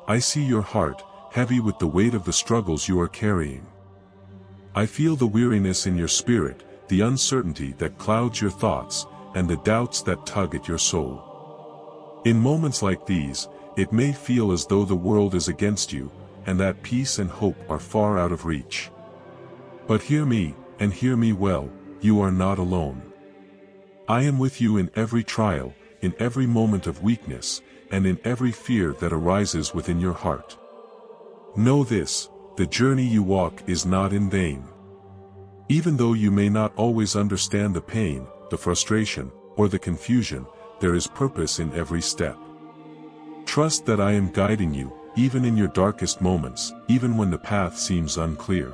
I see your heart, heavy with the weight of the struggles you are carrying. I feel the weariness in your spirit, the uncertainty that clouds your thoughts, and the doubts that tug at your soul. In moments like these, it may feel as though the world is against you, and that peace and hope are far out of reach. But hear me, and hear me well, you are not alone. I am with you in every trial, in every moment of weakness, and in every fear that arises within your heart. Know this, the journey you walk is not in vain. Even though you may not always understand the pain, the frustration, or the confusion, there is purpose in every step. Trust that I am guiding you, even in your darkest moments, even when the path seems unclear.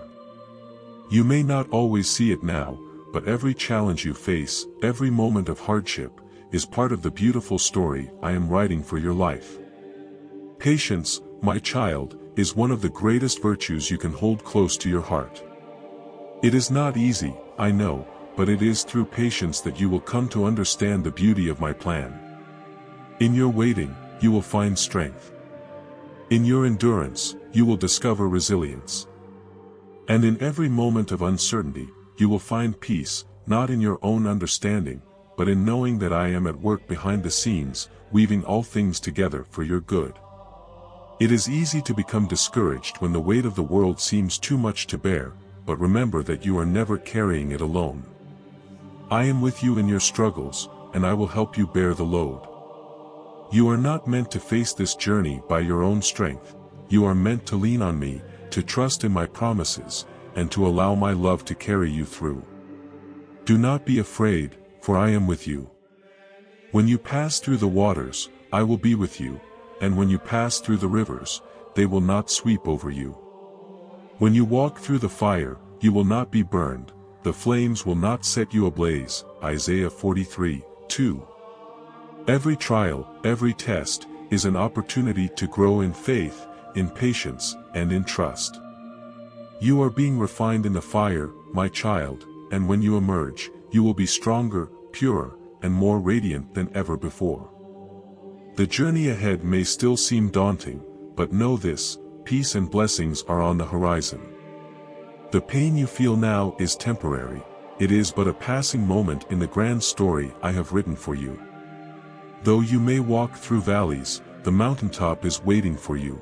You may not always see it now, but every challenge you face, every moment of hardship, is part of the beautiful story I am writing for your life. Patience, my child, is one of the greatest virtues you can hold close to your heart. It is not easy, I know, but it is through patience that you will come to understand the beauty of my plan. In your waiting, you will find strength. In your endurance, you will discover resilience. And in every moment of uncertainty, you will find peace, not in your own understanding, but in knowing that I am at work behind the scenes, weaving all things together for your good. It is easy to become discouraged when the weight of the world seems too much to bear, but remember that you are never carrying it alone. I am with you in your struggles, and I will help you bear the load. You are not meant to face this journey by your own strength, you are meant to lean on me, to trust in my promises, and to allow my love to carry you through. Do not be afraid, for I am with you. When you pass through the waters, I will be with you, and when you pass through the rivers, they will not sweep over you. When you walk through the fire, you will not be burned, the flames will not set you ablaze. Isaiah 43:2. Every trial, every test, is an opportunity to grow in faith, in patience, and in trust. You are being refined in the fire, my child, and when you emerge, you will be stronger, purer, and more radiant than ever before. The journey ahead may still seem daunting, but know this, peace and blessings are on the horizon. The pain you feel now is temporary, it is but a passing moment in the grand story I have written for you. Though you may walk through valleys, the mountaintop is waiting for you.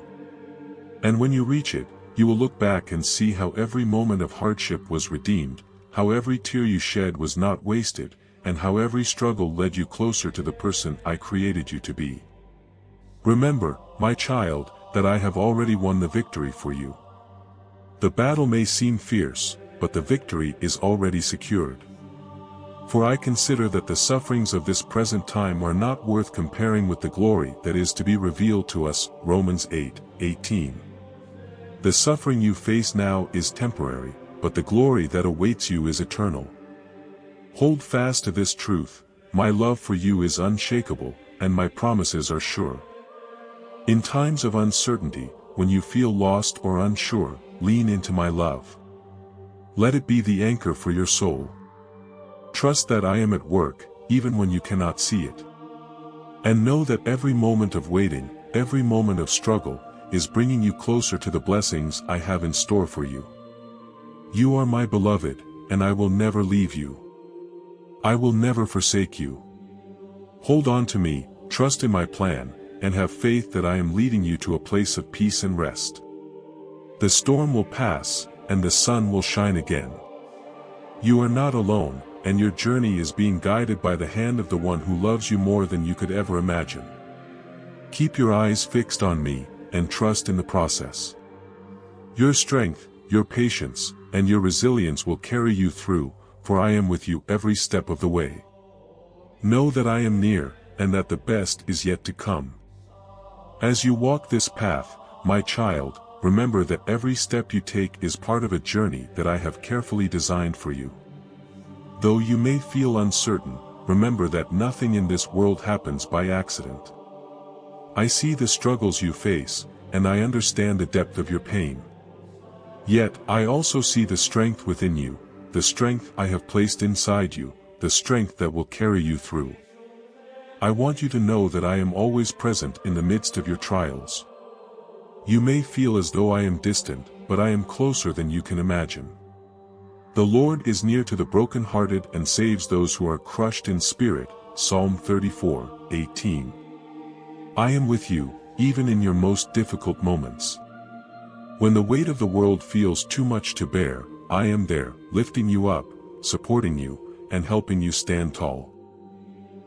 And when you reach it, you will look back and see how every moment of hardship was redeemed, how every tear you shed was not wasted, and how every struggle led you closer to the person I created you to be. Remember, my child, that I have already won the victory for you. The battle may seem fierce, but the victory is already secured. For I consider that the sufferings of this present time are not worth comparing with the glory that is to be revealed to us. Romans 8:18. The suffering you face now is temporary, but the glory that awaits you is eternal. Hold fast to this truth, my love for you is unshakable, and my promises are sure. In times of uncertainty, when you feel lost or unsure, lean into my love. Let it be the anchor for your soul. Trust that I am at work, even when you cannot see it. And know that every moment of waiting, every moment of struggle, is bringing you closer to the blessings I have in store for you. You are my beloved, and I will never leave you. I will never forsake you. Hold on to me, trust in my plan, and have faith that I am leading you to a place of peace and rest. The storm will pass, and the sun will shine again. You are not alone, and your journey is being guided by the hand of the one who loves you more than you could ever imagine. Keep your eyes fixed on me, and trust in the process. Your strength, your patience, and your resilience will carry you through, for I am with you every step of the way. Know that I am near, and that the best is yet to come. As you walk this path, my child, remember that every step you take is part of a journey that I have carefully designed for you. Though you may feel uncertain, remember that nothing in this world happens by accident. I see the struggles you face, and I understand the depth of your pain. Yet, I also see the strength within you, the strength I have placed inside you, the strength that will carry you through. I want you to know that I am always present in the midst of your trials. You may feel as though I am distant, but I am closer than you can imagine. The Lord is near to the brokenhearted and saves those who are crushed in spirit. Psalm 34:18. I am with you, even in your most difficult moments. When the weight of the world feels too much to bear, I am there, lifting you up, supporting you, and helping you stand tall.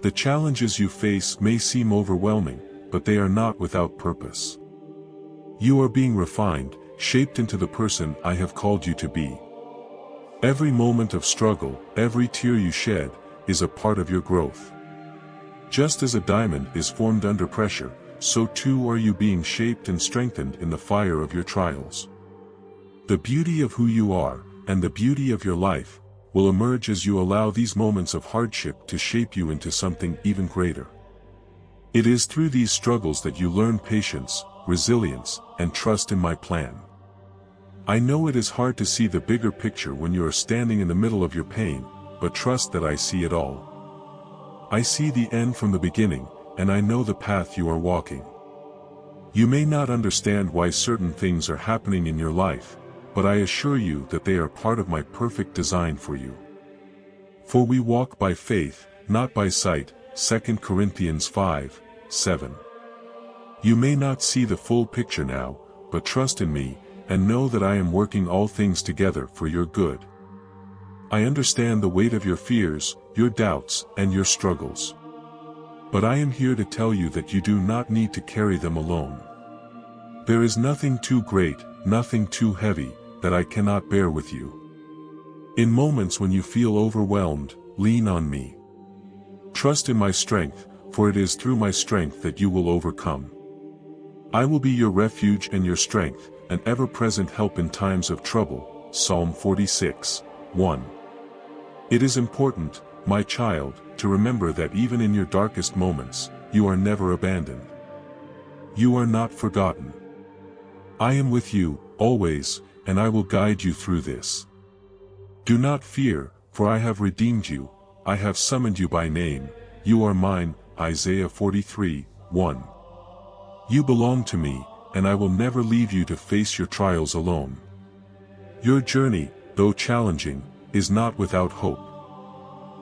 The challenges you face may seem overwhelming, but they are not without purpose. You are being refined, shaped into the person I have called you to be. Every moment of struggle, every tear you shed, is a part of your growth. Just as a diamond is formed under pressure, so too are you being shaped and strengthened in the fire of your trials. The beauty of who you are, and the beauty of your life, will emerge as you allow these moments of hardship to shape you into something even greater. It is through these struggles that you learn patience, resilience, and trust in my plan. I know it is hard to see the bigger picture when you are standing in the middle of your pain, but trust that I see it all. I see the end from the beginning, and I know the path you are walking. You may not understand why certain things are happening in your life, but I assure you that they are part of my perfect design for you. For we walk by faith, not by sight. 2 Corinthians 5:7. You may not see the full picture now, but trust in me, and know that I am working all things together for your good. I understand the weight of your fears, your doubts, and your struggles. But I am here to tell you that you do not need to carry them alone. There is nothing too great, nothing too heavy, that I cannot bear with you. In moments when you feel overwhelmed, lean on me. Trust in my strength, for it is through my strength that you will overcome. I will be your refuge and your strength, an ever-present help in times of trouble. Psalm 46:1. It is important, my child, to remember that even in your darkest moments, you are never abandoned. You are not forgotten. I am with you, always, and I will guide you through this. Do not fear, for I have redeemed you, I have summoned you by name, you are mine. Isaiah 43:1. You belong to me, and I will never leave you to face your trials alone. Your journey, though challenging, is not without hope.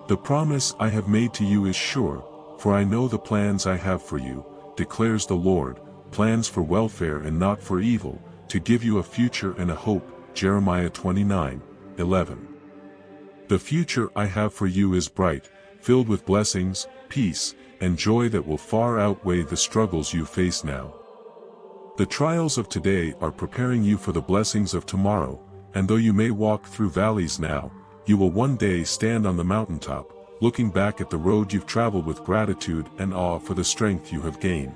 The promise I have made to you is sure, for I know the plans I have for you, declares the Lord, plans for welfare and not for evil, to give you a future and a hope. Jeremiah 29:11. The future I have for you is bright, filled with blessings, peace, and joy that will far outweigh the struggles you face now. The trials of today are preparing you for the blessings of tomorrow, and though you may walk through valleys now, you will one day stand on the mountaintop, looking back at the road you've traveled with gratitude and awe for the strength you have gained.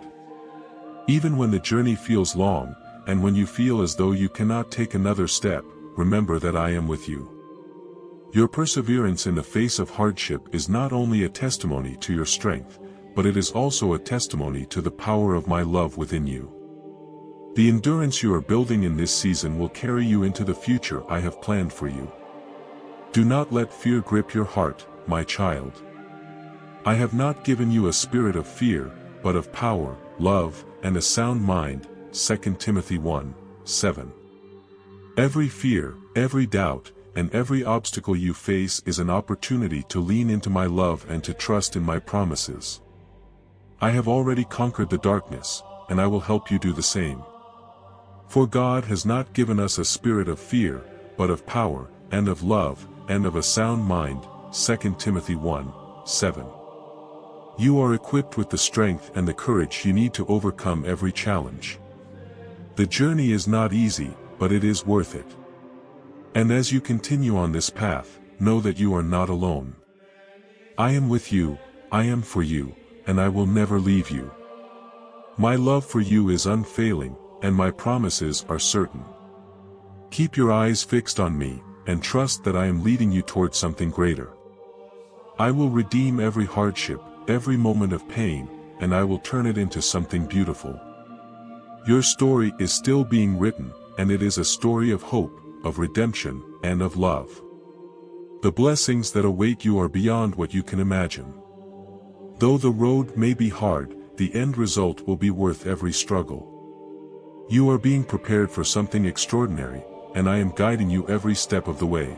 Even when the journey feels long, and when you feel as though you cannot take another step, remember that I am with you. Your perseverance in the face of hardship is not only a testimony to your strength, but it is also a testimony to the power of my love within you. The endurance you are building in this season will carry you into the future I have planned for you. Do not let fear grip your heart, my child. I have not given you a spirit of fear, but of power, love, and a sound mind. 2 Timothy 1:7. Every fear, every doubt, and every obstacle you face is an opportunity to lean into my love and to trust in my promises. I have already conquered the darkness, and I will help you do the same. For God has not given us a spirit of fear, but of power, and of love, and of a sound mind. 2 Timothy 1:7. You are equipped with the strength and the courage you need to overcome every challenge. The journey is not easy, but it is worth it. And as you continue on this path, know that you are not alone. I am with you, I am for you, and I will never leave you. My love for you is unfailing, and my promises are certain. Keep your eyes fixed on me, and trust that I am leading you towards something greater. I will redeem every hardship, every moment of pain, and I will turn it into something beautiful. Your story is still being written, and it is a story of hope, of redemption, and of love. The blessings that await you are beyond what you can imagine. Though the road may be hard, the end result will be worth every struggle. You are being prepared for something extraordinary, and I am guiding you every step of the way.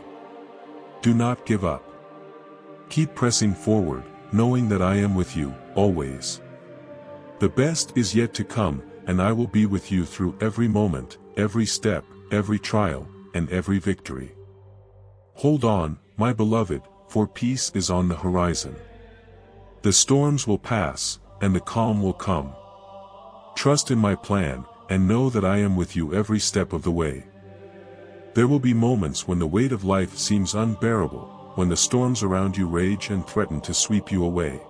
Do not give up. Keep pressing forward, knowing that I am with you, always. The best is yet to come, and I will be with you through every moment, every step, every trial, and every victory. Hold on, my beloved, for peace is on the horizon. The storms will pass, and the calm will come. Trust in my plan, and know that I am with you every step of the way. There will be moments when the weight of life seems unbearable, when the storms around you rage and threaten to sweep you away.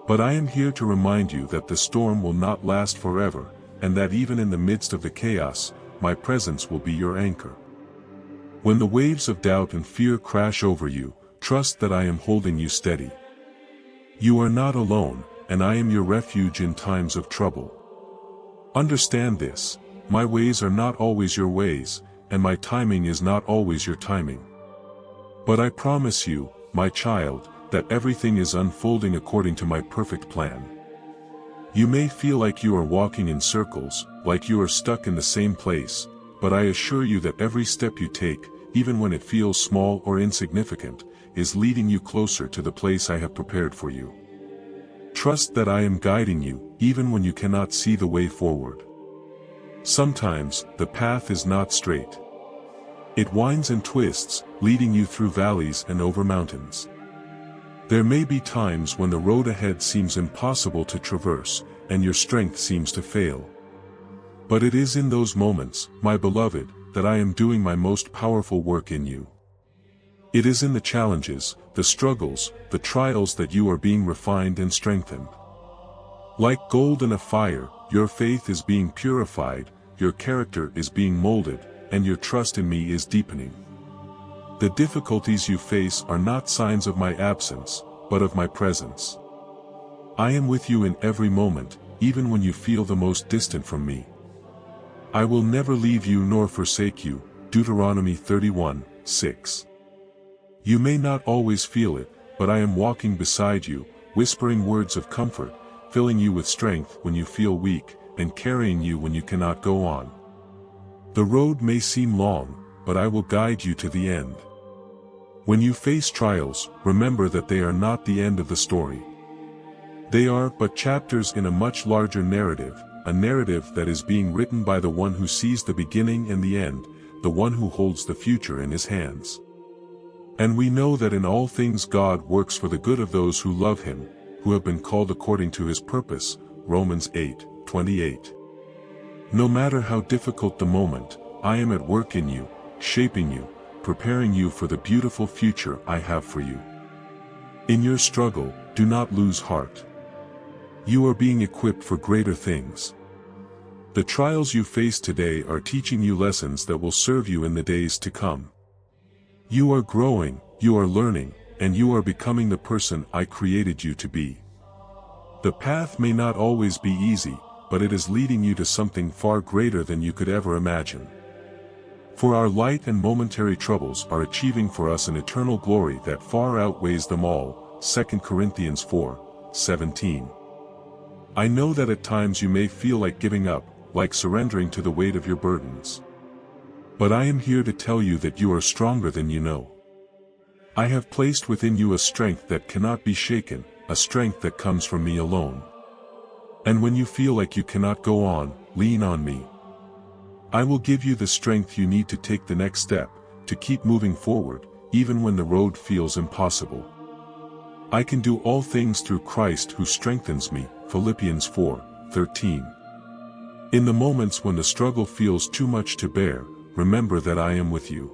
But I am here to remind you that the storm will not last forever, and that even in the midst of the chaos, my presence will be your anchor. When the waves of doubt and fear crash over you, trust that I am holding you steady. You are not alone, and I am your refuge in times of trouble. Understand this: my ways are not always your ways, and my timing is not always your timing. But I promise you, my child, that everything is unfolding according to my perfect plan. You may feel like you are walking in circles, like you are stuck in the same place, but I assure you that every step you take, even when it feels small or insignificant, is leading you closer to the place I have prepared for you. Trust that I am guiding you, even when you cannot see the way forward. Sometimes, the path is not straight. It winds and twists, leading you through valleys and over mountains. There may be times when the road ahead seems impossible to traverse, and your strength seems to fail. But it is in those moments, my beloved, that I am doing my most powerful work in you. It is in the challenges, the struggles, the trials that you are being refined and strengthened. Like gold in a fire, your faith is being purified, your character is being molded, and your trust in me is deepening. The difficulties you face are not signs of my absence, but of my presence. I am with you in every moment, even when you feel the most distant from me. I will never leave you nor forsake you, Deuteronomy 31:6. You may not always feel it, but I am walking beside you, whispering words of comfort, filling you with strength when you feel weak, and carrying you when you cannot go on. The road may seem long, but I will guide you to the end. When you face trials, remember that they are not the end of the story. They are but chapters in a much larger narrative, a narrative that is being written by the one who sees the beginning and the end, the one who holds the future in his hands. And we know that in all things God works for the good of those who love him, who have been called according to his purpose, Romans 8:28. No matter how difficult the moment, I am at work in you, shaping you, preparing you for the beautiful future I have for you. In your struggle, do not lose heart. You are being equipped for greater things. The trials you face today are teaching you lessons that will serve you in the days to come. You are growing, you are learning, and you are becoming the person I created you to be. The path may not always be easy, but it is leading you to something far greater than you could ever imagine. For our light and momentary troubles are achieving for us an eternal glory that far outweighs them all, 2 Corinthians 4:17. I know that at times you may feel like giving up, like surrendering to the weight of your burdens. But I am here to tell you that you are stronger than you know. I have placed within you a strength that cannot be shaken, a strength that comes from me alone. And when you feel like you cannot go on, lean on me. I will give you the strength you need to take the next step, to keep moving forward, even when the road feels impossible. I can do all things through Christ who strengthens me, Philippians 4:13. In the moments when the struggle feels too much to bear, remember that I am with you.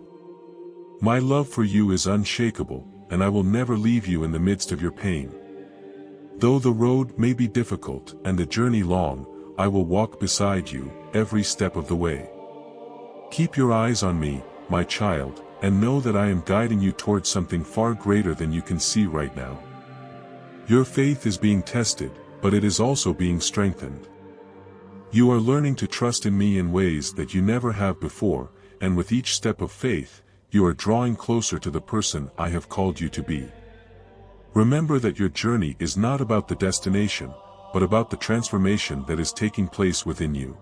My love for you is unshakable, and I will never leave you in the midst of your pain. Though the road may be difficult and the journey long, I will walk beside you, every step of the way. Keep your eyes on me, my child, and know that I am guiding you towards something far greater than you can see right now. Your faith is being tested, but it is also being strengthened. You are learning to trust in me in ways that you never have before, and with each step of faith, you are drawing closer to the person I have called you to be. Remember that your journey is not about the destination, but about the transformation that is taking place within you.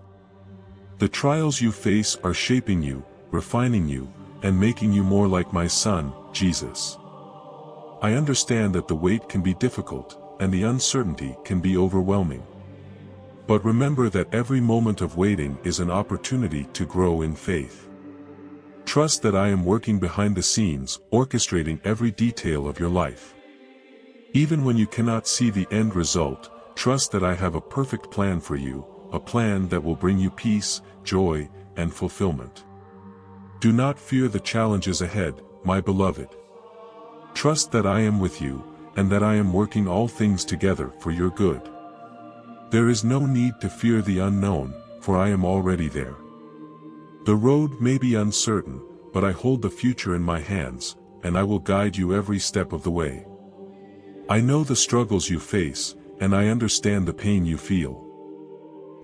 The trials you face are shaping you, refining you, and making you more like my Son, Jesus. I understand that the wait can be difficult, and the uncertainty can be overwhelming. But remember that every moment of waiting is an opportunity to grow in faith. Trust that I am working behind the scenes, orchestrating every detail of your life. Even when you cannot see the end result, trust that I have a perfect plan for you, a plan that will bring you peace, joy, and fulfillment. Do not fear the challenges ahead, my beloved. Trust that I am with you, and that I am working all things together for your good. There is no need to fear the unknown, for I am already there. The road may be uncertain, but I hold the future in my hands, and I will guide you every step of the way. I know the struggles you face, and I understand the pain you feel.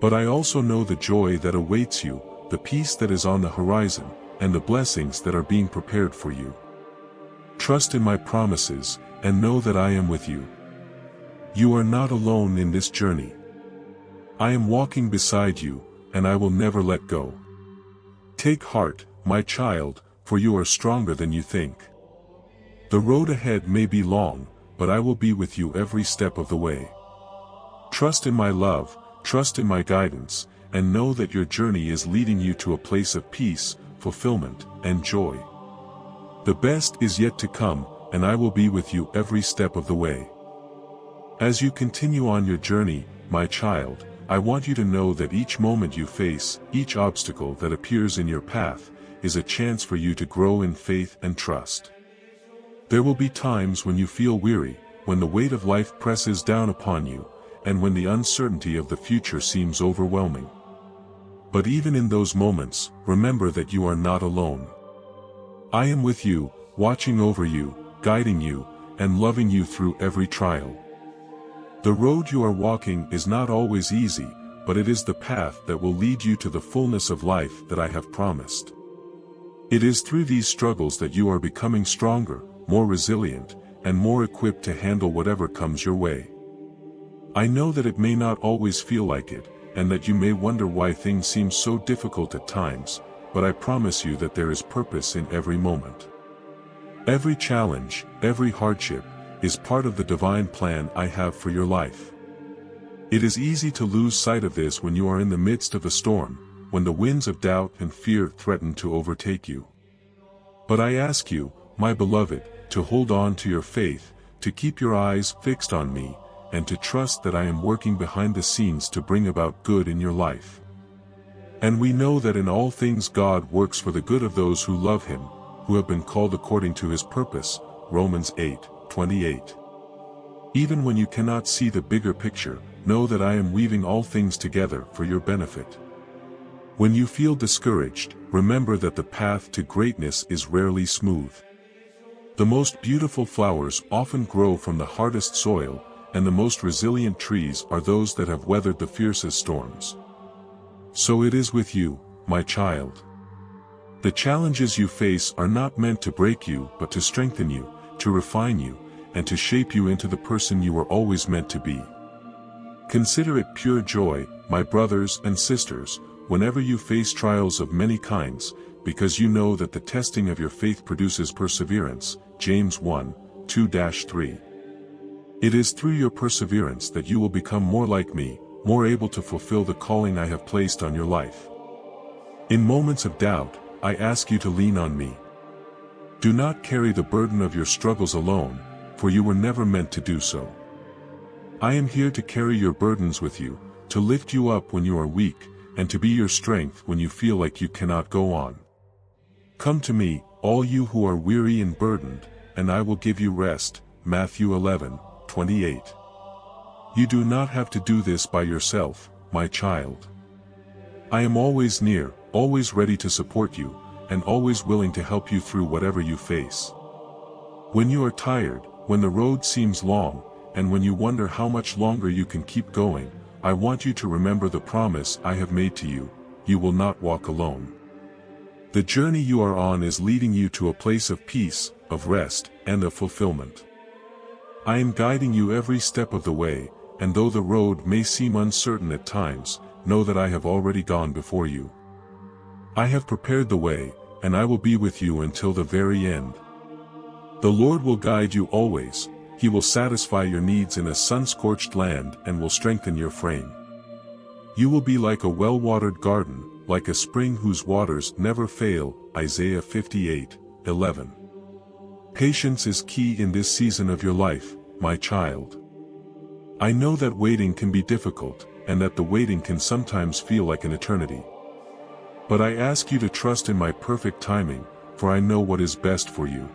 But I also know the joy that awaits you, the peace that is on the horizon, and the blessings that are being prepared for you. Trust in my promises, and know that I am with you. You are not alone in this journey. I am walking beside you, and I will never let go. Take heart, my child, for you are stronger than you think. The road ahead may be long, but I will be with you every step of the way. Trust in my love, trust in my guidance, and know that your journey is leading you to a place of peace, fulfillment, and joy. The best is yet to come, and I will be with you every step of the way. As you continue on your journey, my child, I want you to know that each moment you face, each obstacle that appears in your path, is a chance for you to grow in faith and trust. There will be times when you feel weary, when the weight of life presses down upon you, and when the uncertainty of the future seems overwhelming. But even in those moments, remember that you are not alone. I am with you, watching over you, guiding you, and loving you through every trial. The road you are walking is not always easy, but it is the path that will lead you to the fullness of life that I have promised. It is through these struggles that you are becoming stronger, more resilient, and more equipped to handle whatever comes your way. I know that it may not always feel like it, and that you may wonder why things seem so difficult at times, but I promise you that there is purpose in every moment. Every challenge, every hardship, is part of the divine plan I have for your life. It is easy to lose sight of this when you are in the midst of a storm, when the winds of doubt and fear threaten to overtake you. But I ask you, my beloved, to hold on to your faith, to keep your eyes fixed on me, and to trust that I am working behind the scenes to bring about good in your life. And we know that in all things God works for the good of those who love Him, who have been called according to His purpose, Romans 8:28. Even when you cannot see the bigger picture, know that I am weaving all things together for your benefit. When you feel discouraged, remember that the path to greatness is rarely smooth. The most beautiful flowers often grow from the hardest soil, and the most resilient trees are those that have weathered the fiercest storms. So it is with you, my child. The challenges you face are not meant to break you but to strengthen you, to refine you, and to shape you into the person you were always meant to be. Consider it pure joy, my brothers and sisters, whenever you face trials of many kinds, because you know that the testing of your faith produces perseverance, James 1:2-3. It is through your perseverance that you will become more like me, more able to fulfill the calling I have placed on your life. In moments of doubt, I ask you to lean on me. Do not carry the burden of your struggles alone, for you were never meant to do so. I am here to carry your burdens with you, to lift you up when you are weak, and to be your strength when you feel like you cannot go on. Come to me, all you who are weary and burdened, and I will give you rest, Matthew 11:28. You do not have to do this by yourself, my child. I am always near, always ready to support you, and always willing to help you through whatever you face. When you are tired, when the road seems long, and when you wonder how much longer you can keep going, I want you to remember the promise I have made to you: you will not walk alone. The journey you are on is leading you to a place of peace, of rest, and of fulfillment. I am guiding you every step of the way, and though the road may seem uncertain at times, know that I have already gone before you. I have prepared the way, and I will be with you until the very end. The Lord will guide you always, He will satisfy your needs in a sun-scorched land and will strengthen your frame. You will be like a well-watered garden, like a spring whose waters never fail, Isaiah 58:11. Patience is key in this season of your life, my child. I know that waiting can be difficult, and that the waiting can sometimes feel like an eternity. But I ask you to trust in my perfect timing, for I know what is best for you.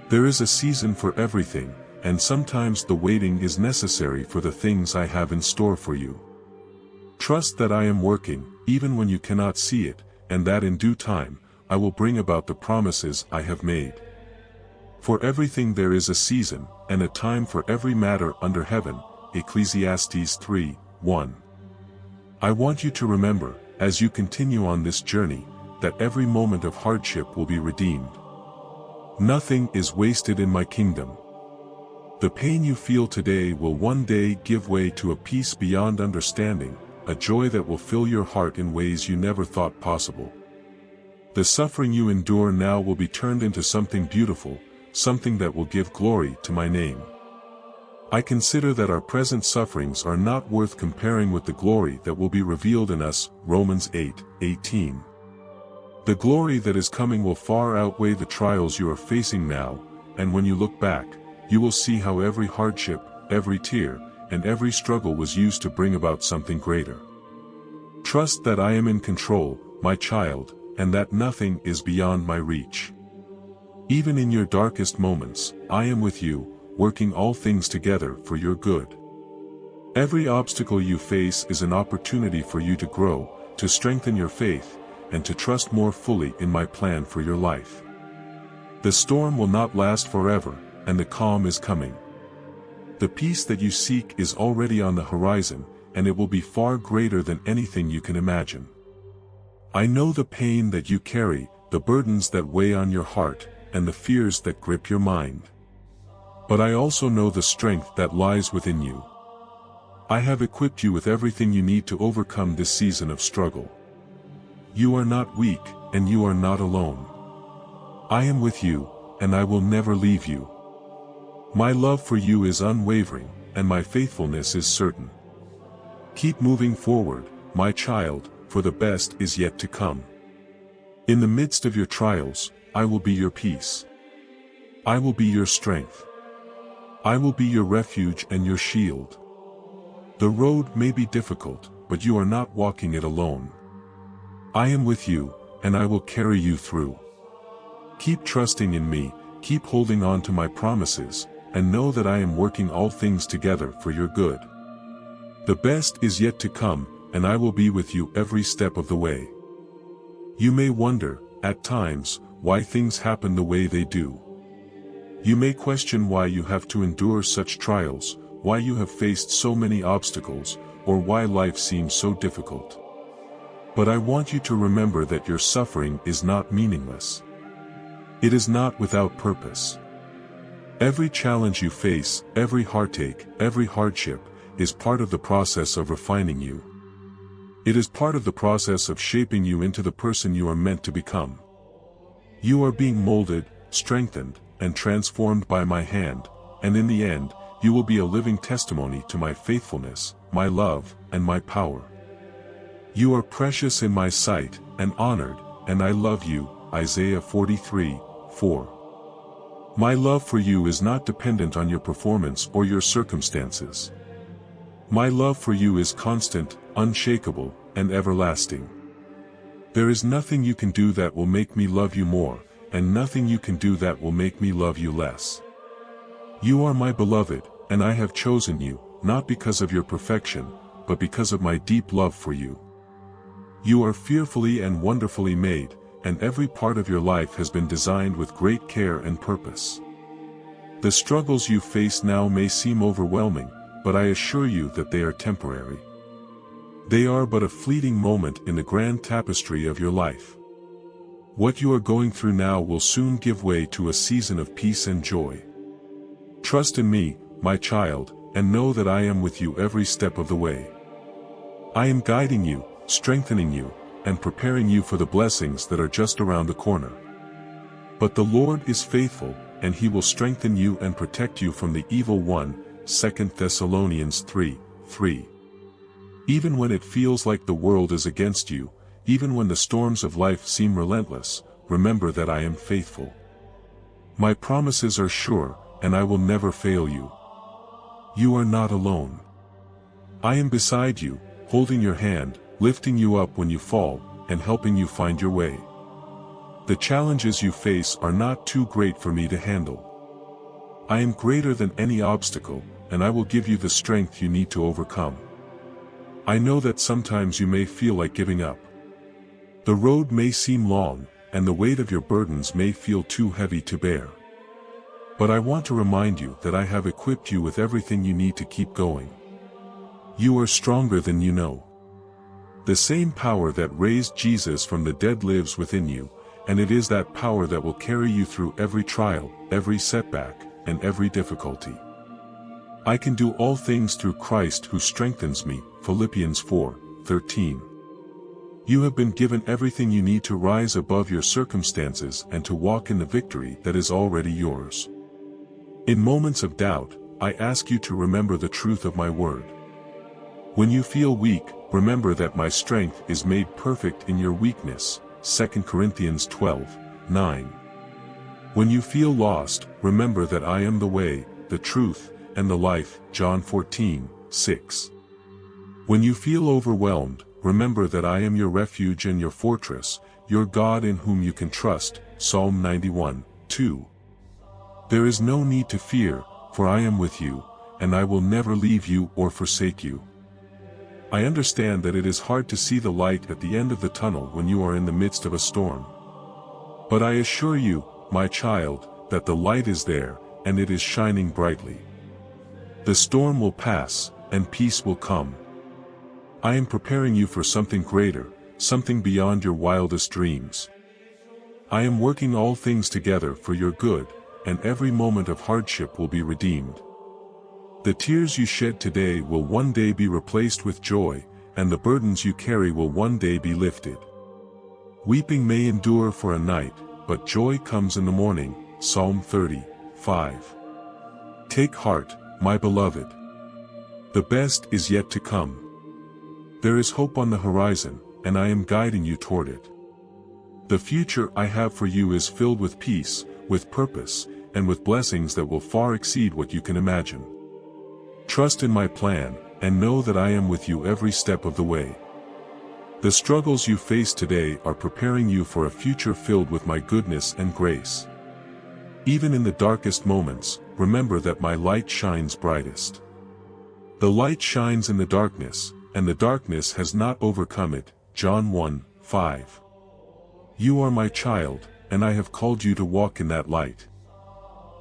There is a season for everything, and sometimes the waiting is necessary for the things I have in store for you. Trust that I am working, even when you cannot see it, and that in due time, I will bring about the promises I have made. For everything there is a season, and a time for every matter under heaven, Ecclesiastes 3:1. I want you to remember, as you continue on this journey, that every moment of hardship will be redeemed. Nothing is wasted in my kingdom. The pain you feel today will one day give way to a peace beyond understanding, a joy that will fill your heart in ways you never thought possible. The suffering you endure now will be turned into something beautiful, something that will give glory to my name. I consider that our present sufferings are not worth comparing with the glory that will be revealed in us, Romans 8:18. The glory that is coming will far outweigh the trials you are facing now, and when you look back, you will see how every hardship, every tear, and every struggle was used to bring about something greater. Trust that I am in control, my child, and that nothing is beyond my reach. Even in your darkest moments, I am with you, working all things together for your good. Every obstacle you face is an opportunity for you to grow, to strengthen your faith, and to trust more fully in my plan for your life. The storm will not last forever, and the calm is coming. The peace that you seek is already on the horizon, and it will be far greater than anything you can imagine. I know the pain that you carry, the burdens that weigh on your heart, and the fears that grip your mind. But I also know the strength that lies within you. I have equipped you with everything you need to overcome this season of struggle. You are not weak, and you are not alone. I am with you, and I will never leave you. My love for you is unwavering, and my faithfulness is certain. Keep moving forward, my child, for the best is yet to come. In the midst of your trials, I will be your peace. I will be your strength. I will be your refuge and your shield. The road may be difficult, but you are not walking it alone. I am with you, and I will carry you through. Keep trusting in me, keep holding on to my promises, and know that I am working all things together for your good. The best is yet to come, and I will be with you every step of the way. You may wonder, at times, why things happen the way they do. You may question why you have to endure such trials, why you have faced so many obstacles, or why life seems so difficult. But I want you to remember that your suffering is not meaningless. It is not without purpose. Every challenge you face, every heartache, every hardship, is part of the process of refining you. It is part of the process of shaping you into the person you are meant to become. You are being molded, strengthened, and transformed by my hand, and in the end, you will be a living testimony to my faithfulness, my love, and my power. You are precious in my sight, and honored, and I love you, Isaiah 43:4. My love for you is not dependent on your performance or your circumstances. My love for you is constant, unshakable, and everlasting. There is nothing you can do that will make me love you more, and nothing you can do that will make me love you less. You are my beloved, and I have chosen you, not because of your perfection, but because of my deep love for you. You are fearfully and wonderfully made, and every part of your life has been designed with great care and purpose. The struggles you face now may seem overwhelming, but I assure you that they are temporary. They are but a fleeting moment in the grand tapestry of your life. What you are going through now will soon give way to a season of peace and joy. Trust in me, my child, and know that I am with you every step of the way. I am guiding you, strengthening you, and preparing you for the blessings that are just around the corner. But the Lord is faithful, and he will strengthen you and protect you from the evil one. 2 Thessalonians 3:3. Even when it feels like the world is against you, even when the storms of life seem relentless, remember that I am faithful. My promises are sure, and I will never fail you. You are not alone. I am beside you, holding your hand, lifting you up when you fall, and helping you find your way. The challenges you face are not too great for me to handle. I am greater than any obstacle, and I will give you the strength you need to overcome. I know that sometimes you may feel like giving up. The road may seem long, and the weight of your burdens may feel too heavy to bear. But I want to remind you that I have equipped you with everything you need to keep going. You are stronger than you know. The same power that raised Jesus from the dead lives within you, and it is that power that will carry you through every trial, every setback, and every difficulty. I can do all things through Christ who strengthens me. Philippians 4:13. You have been given everything you need to rise above your circumstances and to walk in the victory that is already yours. In moments of doubt, I ask you to remember the truth of my word. When you feel weak, remember that my strength is made perfect in your weakness. 2 Corinthians 12:9. When you feel lost, remember that I am the way, the truth, and the life. John 14:6. When you feel overwhelmed, remember that I am your refuge and your fortress, your God in whom you can trust. Psalm 91:2. There is no need to fear, for I am with you, and I will never leave you or forsake you. I understand that it is hard to see the light at the end of the tunnel when you are in the midst of a storm. But I assure you, my child, that the light is there, and it is shining brightly. The storm will pass, and peace will come. I am preparing you for something greater, something beyond your wildest dreams. I am working all things together for your good, and every moment of hardship will be redeemed. The tears you shed today will one day be replaced with joy, and the burdens you carry will one day be lifted. Weeping may endure for a night, but joy comes in the morning. Psalm 30:5. Take heart, my beloved. The best is yet to come. There is hope on the horizon, and I am guiding you toward it. The future I have for you is filled with peace, with purpose, and with blessings that will far exceed what you can imagine. Trust in my plan, and know that I am with you every step of the way. The struggles you face today are preparing you for a future filled with my goodness and grace. Even in the darkest moments, remember that my light shines brightest. The light shines in the darkness, and the darkness has not overcome it. John 1:5. You are my child, and I have called you to walk in that light.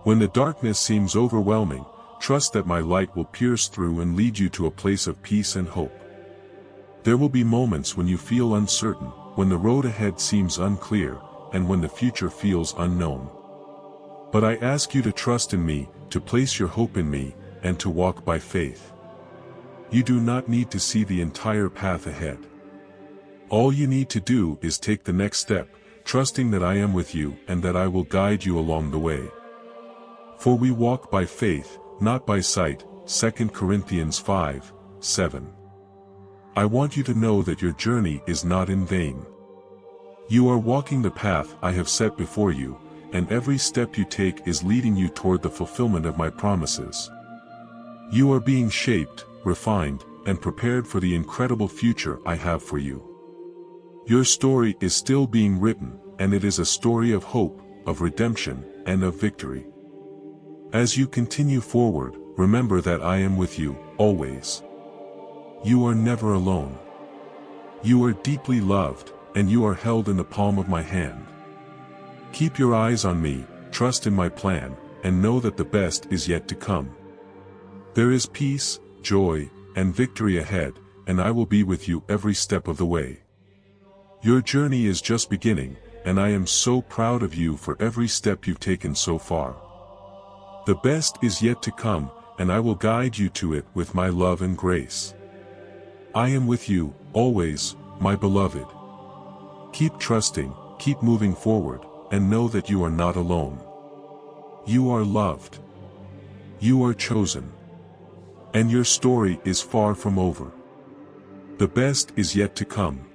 When the darkness seems overwhelming, trust that my light will pierce through and lead you to a place of peace and hope. There will be moments when you feel uncertain, when the road ahead seems unclear, and when the future feels unknown. But I ask you to trust in me, to place your hope in me, and to walk by faith. You do not need to see the entire path ahead. All you need to do is take the next step, trusting that I am with you and that I will guide you along the way. For we walk by faith, not by sight. 2 Corinthians 5:7. I want you to know that your journey is not in vain. You are walking the path I have set before you, and every step you take is leading you toward the fulfillment of my promises. You are being shaped, refined, and prepared for the incredible future I have for you. Your story is still being written, and it is a story of hope, of redemption, and of victory. As you continue forward, remember that I am with you, always. You are never alone. You are deeply loved, and you are held in the palm of my hand. Keep your eyes on me, trust in my plan, and know that the best is yet to come. There is peace, joy, and victory ahead, and I will be with you every step of the way. Your journey is just beginning, and I am so proud of you for every step you've taken so far. The best is yet to come, and I will guide you to it with my love and grace. I am with you, always, my beloved. Keep trusting, keep moving forward, and know that you are not alone. You are loved. You are chosen. And your story is far from over. The best is yet to come.